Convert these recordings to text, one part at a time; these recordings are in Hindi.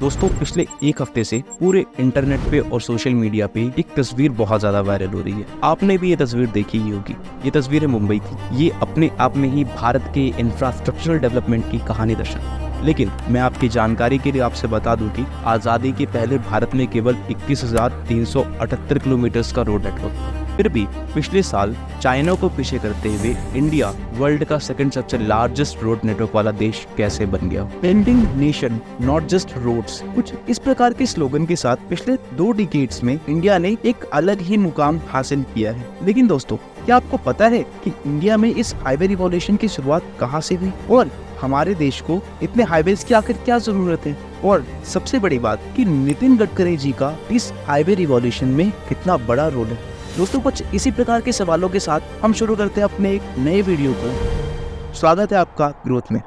दोस्तों पिछले एक हफ्ते से पूरे इंटरनेट पे और सोशल मीडिया पे एक तस्वीर बहुत ज्यादा वायरल हो रही है। आपने भी ये तस्वीर देखी ही होगी। ये तस्वीर है मुंबई की। ये अपने आप में ही भारत के इंफ्रास्ट्रक्चरल डेवलपमेंट की कहानी दर्शाती है। लेकिन मैं आपकी जानकारी के लिए आपसे बता दूं कि आज़ादी के पहले भारत में केवल 21,378 किलोमीटर का रोड नेटवर्क था। फिर भी पिछले साल चाइना को पीछे करते हुए इंडिया वर्ल्ड का सेकंड सबसे लार्जेस्ट रोड नेटवर्क वाला देश कैसे बन गया। Pending nation not just roads, कुछ इस प्रकार के स्लोगन के साथ पिछले 2 डिकेड्स में इंडिया ने एक अलग ही मुकाम हासिल किया है। लेकिन दोस्तों, क्या आपको पता है कि इंडिया में इस हाईवे रिवॉल्यूशन की शुरुआत कहाँ से हुई और हमारे देश को इतने हाईवेज की आखिर क्या जरूरत है? और सबसे बड़ी बात कि नितिन गडकरी जी का इस हाईवे रिवॉल्यूशन में कितना बड़ा रोल है। दोस्तों, कुछ इसी प्रकार के सवालों के साथ हम शुरू करते हैं अपने एक नए वीडियो को। स्वागत है आपका ग्रोथ में।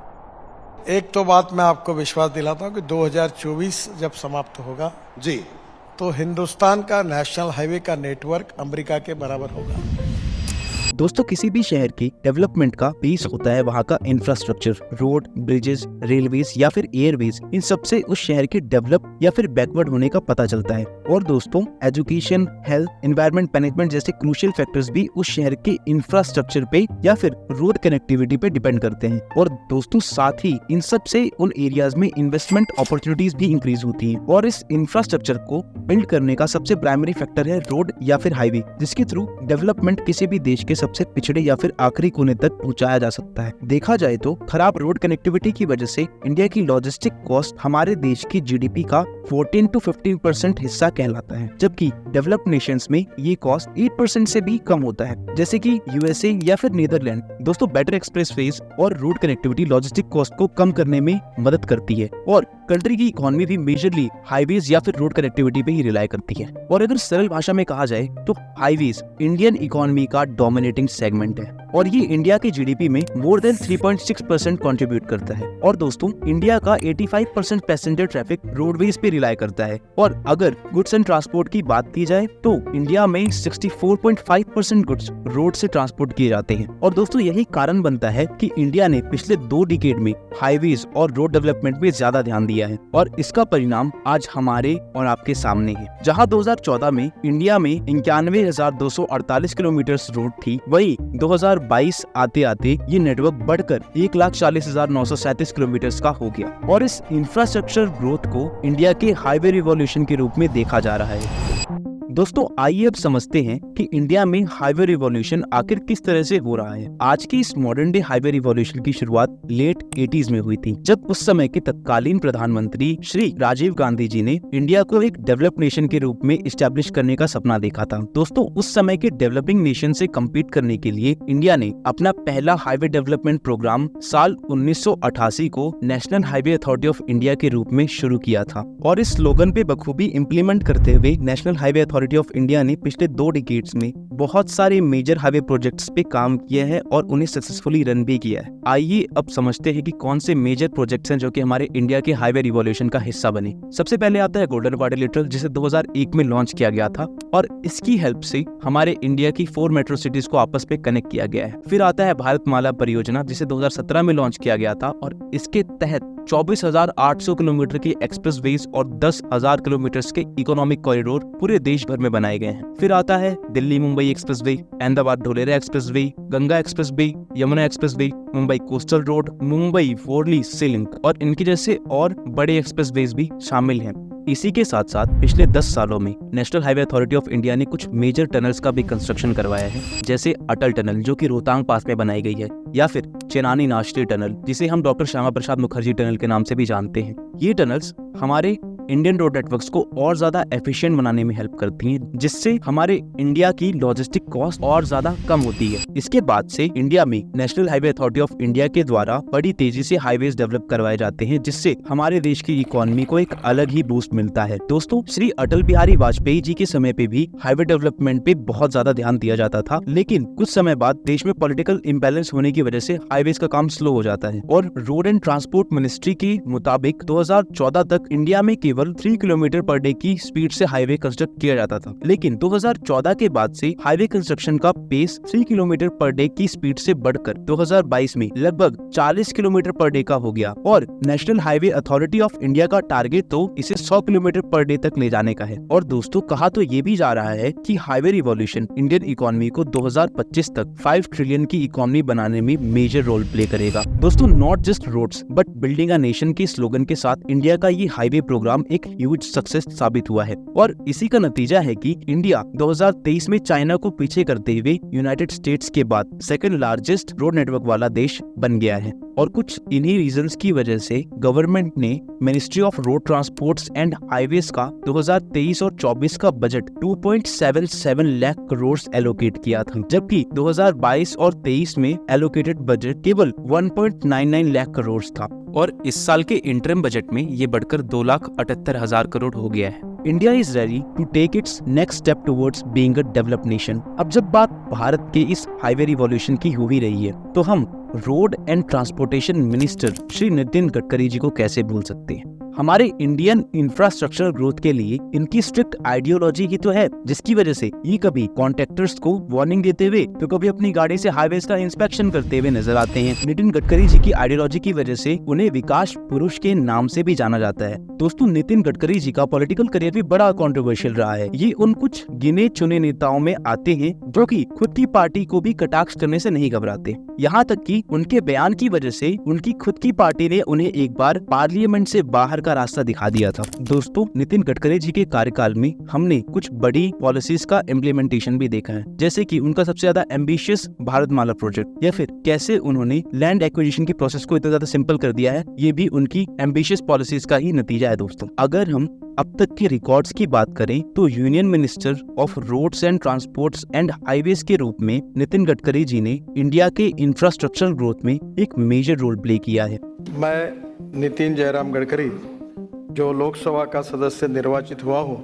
एक तो बात मैं आपको विश्वास दिलाता हूँ कि 2024 जब समाप्त होगा जी, तो हिंदुस्तान का नेशनल हाईवे का नेटवर्क अमेरिका के बराबर होगा। दोस्तों, किसी भी शहर की डेवलपमेंट का बेस होता है वहाँ का इंफ्रास्ट्रक्चर, रोड, ब्रिजेस, रेलवेज या फिर एयरवेज। इन सब से उस शहर के डेवलप या फिर बैकवर्ड होने का पता चलता है। और दोस्तों, एजुकेशन, हेल्थ, एनवायरनमेंट मैनेजमेंट जैसे क्रूशियल फैक्टर्स भी उस शहर के इंफ्रास्ट्रक्चर पे या फिर रोड कनेक्टिविटी पे डिपेंड करते हैं। और दोस्तों, साथ ही इन सब से उन एरियाज में इन्वेस्टमेंट अपॉर्चुनिटीज भी इंक्रीज होती हैं। और इस इंफ्रास्ट्रक्चर को बिल्ड करने का सबसे प्राइमरी फैक्टर है रोड या फिर हाईवे, जिसके थ्रू डेवलपमेंट किसी भी देश के सबसे पिछड़े या फिर आखिरी कोने तक पहुंचाया जा सकता है। देखा जाए तो खराब रोड कनेक्टिविटी की वजह से इंडिया की लॉजिस्टिक कॉस्ट हमारे देश की जीडीपी का 14 to 15% हिस्सा कहलाता है, जबकि डेवलप्ड नेशंस में ये कॉस्ट 8% से भी कम होता है, जैसे कि यूएसए या फिर नीदरलैंड। दोस्तों, बेटर एक्सप्रेसवेज और रोड कनेक्टिविटी लॉजिस्टिक कॉस्ट को कम करने में मदद करती है और कंट्री की इकोनॉमी भी मेजरली हाईवेज या फिर रोड कनेक्टिविटी पे ही रिलाई करती है। और अगर सरल भाषा में कहा जाए तो हाईवेज इंडियन इकोनॉमी का डोमिनेटिंग सेगमेंट है और ये इंडिया के जीडीपी में मोर देन 3.6% कंट्रीब्यूट करता है। और दोस्तों, इंडिया का 85% पैसेंजर ट्रैफिक रोडवेज पे रिलाई करता है। और अगर गुड्स एंड ट्रांसपोर्ट की बात की जाए तो इंडिया में 64.5% गुड्स रोड से ट्रांसपोर्ट किए जाते हैं। और दोस्तों, यही कारण बनता है कि इंडिया ने पिछले 2 डिकेड में हाईवेज और रोड डेवलपमेंट में ज्यादा ध्यान दिया है और इसका परिणाम आज हमारे और आपके सामने है। जहां 2014 में इंडिया में 91,248 किलोमीटर रोड थी, वही 2022 आते आते ये नेटवर्क बढ़कर 1,40,937 किलोमीटर का हो गया। और इस इंफ्रास्ट्रक्चर ग्रोथ को इंडिया के हाईवे रिवॉल्यूशन के रूप में देखा जा रहा है। दोस्तों, आइए अब समझते हैं कि इंडिया में हाईवे रिवॉल्यूशन आखिर किस तरह से हो रहा है। आज की इस मॉडर्न डे हाईवे रिवॉल्यूशन की शुरुआत लेट 80s में हुई थी, जब उस समय के तत्कालीन प्रधानमंत्री श्री राजीव गांधी जी ने इंडिया को एक डेवलप्ड नेशन के रूप में इस्टेब्लिश करने का सपना देखा था। दोस्तों, उस समय के डेवलपिंग नेशन से कम्पीट करने के लिए इंडिया ने अपना पहला हाईवे डेवलपमेंट प्रोग्राम साल 1988 को national highway authority of India के रूप में शुरू किया था। और इस स्लोगन पे बखूबी इम्प्लीमेंट करते हुए national highway authority of India ने पिछले 2 डिकेड्स में बहुत सारे मेजर हाईवे प्रोजेक्ट्स पे काम किया है और उन्हें सक्सेसफुली रन भी किया है। आइए अब समझते हैं कि कौन से मेजर प्रोजेक्ट्स हैं जो कि हमारे इंडिया के हाईवे रिवॉल्यूशन का हिस्सा बने। सबसे पहले आता है गोल्डन क्वाड्रिलेटरल, जिसे 2001 में लॉन्च किया गया था और इसकी हेल्प से हमारे इंडिया की 4 मेट्रो सिटीज को आपस में कनेक्ट किया गया है। फिर आता है भारतमाला परियोजना, जिसे 2017 में लॉन्च किया गया था और इसके तहत 24,800 किलोमीटर की एक्सप्रेसवेज और 10,000 किलोमीटर के इकोनॉमिक कॉरिडोर पूरे देश भर में बनाए गए हैं। फिर आता है Delhi Mumbai expressway, Ahmedabad Dholera expressway, Ganga expressway, Yamuna expressway, Mumbai coastal road, Mumbai Worli sea link और इनके जैसे और बड़े एक्सप्रेसवेज भी शामिल हैं। इसी के साथ साथ पिछले 10 सालों में national highway authority of India ने कुछ मेजर टनल्स का भी कंस्ट्रक्शन करवाया है, जैसे अटल टनल जो कि रोहतांग पास में बनाई गई है, या फिर चेनानी नाश्ते टनल, जिसे हम डॉक्टर श्यामा प्रसाद मुखर्जी टनल के नाम से भी जानते हैं। ये टनल्स हमारे इंडियन रोड नेटवर्क्स को और ज्यादा एफिशिएंट बनाने में हेल्प करती हैं, जिससे हमारे इंडिया की लॉजिस्टिक कॉस्ट और ज्यादा कम होती है। इसके बाद से इंडिया में national highway authority of India के द्वारा बड़ी तेजी से हाईवेज डेवलप करवाए जाते हैं, जिससे हमारे देश की इकोनॉमी को एक अलग ही बूस्ट मिलता है। दोस्तों, श्री अटल बिहारी वाजपेयी जी के समय पे भी हाईवे डेवलपमेंट पे बहुत ज्यादा ध्यान दिया जाता था, लेकिन कुछ समय बाद देश में पॉलिटिकल इम्बैलेंस होने की वजह से हाईवेज का काम स्लो हो जाता है और रोड एंड ट्रांसपोर्ट मिनिस्ट्री के मुताबिक 2014 तक इंडिया में केवल 3 किलोमीटर पर डे की स्पीड से हाईवे कंस्ट्रक्ट किया जाता था, लेकिन 2014 के बाद से हाईवे कंस्ट्रक्शन का पेस 3 किलोमीटर पर डे की स्पीड से बढ़कर 2022 में लगभग 40 किलोमीटर पर डे का हो गया और national highway authority of India का टारगेट तो इसे 100 किलोमीटर पर डे तक ले जाने का है। और दोस्तों कहा तो ये भी जा रहा है कि हाईवे रिवॉल्यूशन इंडियन इकोनॉमी को 2025 तक 5 ट्रिलियन की इकोनॉमी बनाने में मेजर रोल प्ले करेगा। दोस्तों not just roads but building a nation के स्लोगन के साथ इंडिया का ये हाईवे प्रोग्राम एक ह्यूज सक्सेस साबित हुआ है और इसी का नतीजा है कि इंडिया 2023 में चाइना को पीछे करते हुए यूनाइटेड स्टेट्स के बाद सेकंड लार्जेस्ट रोड नेटवर्क वाला देश बन गया है। और कुछ इन्हीं रीजंस की वजह से गवर्नमेंट ने ministry of road transports and highways का 2023 और 24 का बजट 2.77 लाख करोड़ एलोकेट किया था, जबकि 2022 और 23 में एलोकेटेड बजट केवल 1.99 लाख करोड़ था और इस साल के इंटरिम बजट में ये बढ़कर 2,78,000 करोड़ हो गया है। India is ready to take its next step towards being a developed nation. अब जब बात भारत के इस हाईवे रिवॉल्यूशन की हो ही रही है तो हम road and transportation minister Shri Nitin Gadkari ji को कैसे भूल सकते हैं। हमारे इंडियन इंफ्रास्ट्रक्चर ग्रोथ के लिए इनकी स्ट्रिक्ट आइडियोलॉजी ही तो है, जिसकी वजह से ये कभी कॉन्ट्रैक्टर्स को वार्निंग देते हुए तो कभी अपनी गाड़ी से हाईवेज का इंस्पेक्शन करते हुए नजर आते हैं। नितिन गडकरी जी की आइडियोलॉजी की वजह से उन्हें विकास पुरुष के नाम से भी जाना जाता है। दोस्तों नितिन गडकरी जी का पॉलिटिकल करियर भी बड़ा कंट्रोवर्शियल रहा है। ये उन कुछ गिने चुने नेताओं में आते हैं जो कि खुद की पार्टी को भी कटाक्ष करने से नहीं घबराते। यहाँ तक कि उनके बयान की वजह से उनकी खुद की पार्टी ने उन्हें एक बार पार्लियामेंट से बाहर का रास्ता दिखा दिया था। दोस्तों नितिन गडकरी जी के कार्यकाल में हमने कुछ बड़ी पॉलिसीज का इम्प्लीमेंटेशन भी देखा है, जैसे कि उनका सबसे ज्यादा एम्बिशियस भारतमाला प्रोजेक्ट, या फिर कैसे उन्होंने लैंड एक्विजिशन की प्रोसेस को इतना ज्यादा सिंपल कर दिया है। ये भी उनकी एम्बिशियस पॉलिसीज का ही नतीजा है। दोस्तों अगर हम अब तक के रिकॉर्ड्स की बात करें तो union minister of roads and transports and highways के रूप में नितिन गडकरी जी ने इंडिया के इंफ्रास्ट्रक्चर ग्रोथ में एक मेजर रोल प्ले किया है। मैं नितिन जयराम गडकरी जो लोकसभा का सदस्य निर्वाचित हुआ हूँ,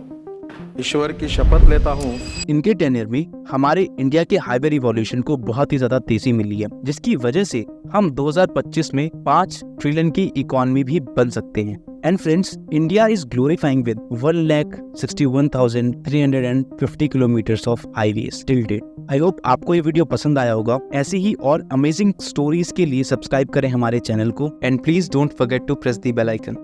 ईश्वर की शपथ लेता हूँ। इनके टेन्योर में हमारे इंडिया के हाईवे रिवॉल्यूशन को बहुत ही ज्यादा तेजी मिली है, जिसकी वजह से हम 2025 में 5 ट्रिलियन की इकोनॉमी भी बन सकते हैं। And friends, India is glorifying with 1,61,350 kilometres of highways till date. I hope आपको ये वीडियो पसंद आया होगा। ऐसी ही और अमेजिंग स्टोरीज के लिए सब्सक्राइब करें हमारे चैनल को and please don't forget to press the bell icon.